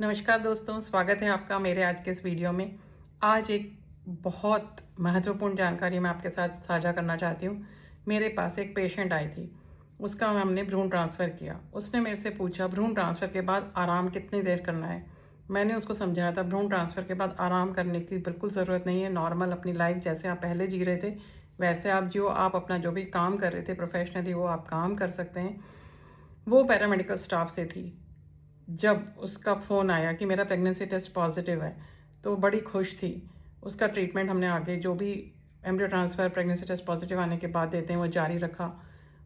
नमस्कार दोस्तों, स्वागत है आपका मेरे आज के इस वीडियो में। आज एक बहुत महत्वपूर्ण जानकारी मैं आपके साथ साझा करना चाहती हूँ। मेरे पास एक पेशेंट आई थी, उसका हमने भ्रूण ट्रांसफ़र किया। उसने मेरे से पूछा भ्रूण ट्रांसफ़र के बाद आराम कितनी देर करना है। मैंने उसको समझाया था भ्रूण ट्रांसफ़र के बाद आराम करने की बिल्कुल ज़रूरत नहीं है। नॉर्मल अपनी लाइफ जैसे आप पहले जी रहे थे वैसे आप जियो। आप अपना जो भी काम कर रहे थे प्रोफेशनली वो आप काम कर सकते हैं। वो पैरामेडिकल स्टाफ से थी। जब उसका फ़ोन आया कि मेरा प्रेगनेंसी टेस्ट पॉजिटिव है तो बड़ी खुश थी। उसका ट्रीटमेंट हमने आगे जो भी embryo transfer pregnancy test positive आने के बाद देते हैं वो जारी रखा।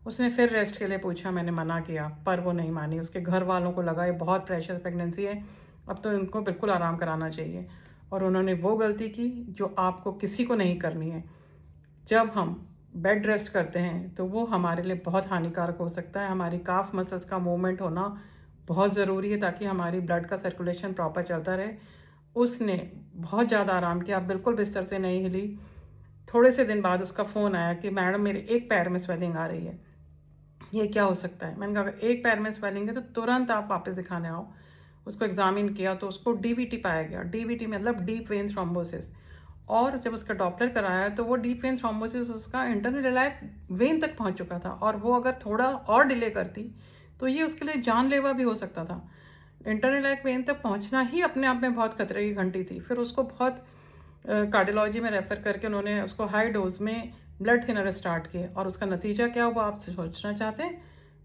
उसने फिर रेस्ट के लिए पूछा, मैंने मना किया पर वो नहीं मानी। उसके घर वालों को लगा ये बहुत प्रेशर प्रेगनेंसी है, अब तो इनको बिल्कुल आराम कराना चाहिए। और उन्होंने वो गलती की जो आपको किसी को नहीं करनी है। जब हम बेड रेस्ट करते हैं तो वो हमारे लिए बहुत हानिकारक हो सकता है। हमारी काफ मसल्स का मूवमेंट होना बहुत ज़रूरी है ताकि हमारी ब्लड का सर्कुलेशन प्रॉपर चलता रहे। उसने बहुत ज़्यादा आराम किया, बिल्कुल बिस्तर से नहीं हिली। थोड़े से दिन बाद उसका फ़ोन आया कि मैडम मेरे एक पैर में स्वेलिंग आ रही है, ये क्या हो सकता है। मैंने कहा अगर एक पैर में स्वेलिंग है तो तुरंत आप वापस दिखाने आओ। उसको एग्जामिन किया तो उसको डीवीटी पाया गया। डीवीटी मतलब डीप वेन थ्रोम्बोसिस। और जब उसका डॉपलर कराया तो वो डीप वेन थ्रोम्बोसिस उसका इंटरनल इलाइक वेन तक पहुंच चुका था, और वो अगर थोड़ा और डिले करती तो ये उसके लिए जानलेवा भी हो सकता था। इंटरनल इलाइक वेन तक पहुंचना ही अपने आप में बहुत खतरे की घंटी थी। फिर उसको बहुत कार्डियोलॉजी में रेफ़र करके उन्होंने उसको हाई डोज में ब्लड थिनर स्टार्ट किए। और उसका नतीजा क्या हुआ आप सोचना चाहते हैं?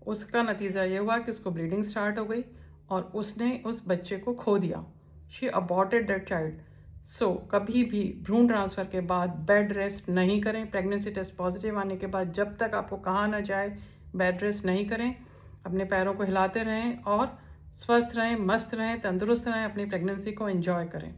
उसका नतीजा ये हुआ कि उसको ब्लीडिंग स्टार्ट हो गई और उसने उस बच्चे को खो दिया। She aborted that child. So कभी भी भ्रूण ट्रांसफ़र के बाद बेड रेस्ट नहीं करें। प्रेगनेंसी टेस्ट पॉजिटिव आने के बाद जब तक आपको कहा ना जाए बेड रेस्ट नहीं करें। अपने पैरों को हिलाते रहें और स्वस्थ रहें, मस्त रहें, तंदुरुस्त रहें, अपनी प्रेगनेंसी को एंजॉय करें।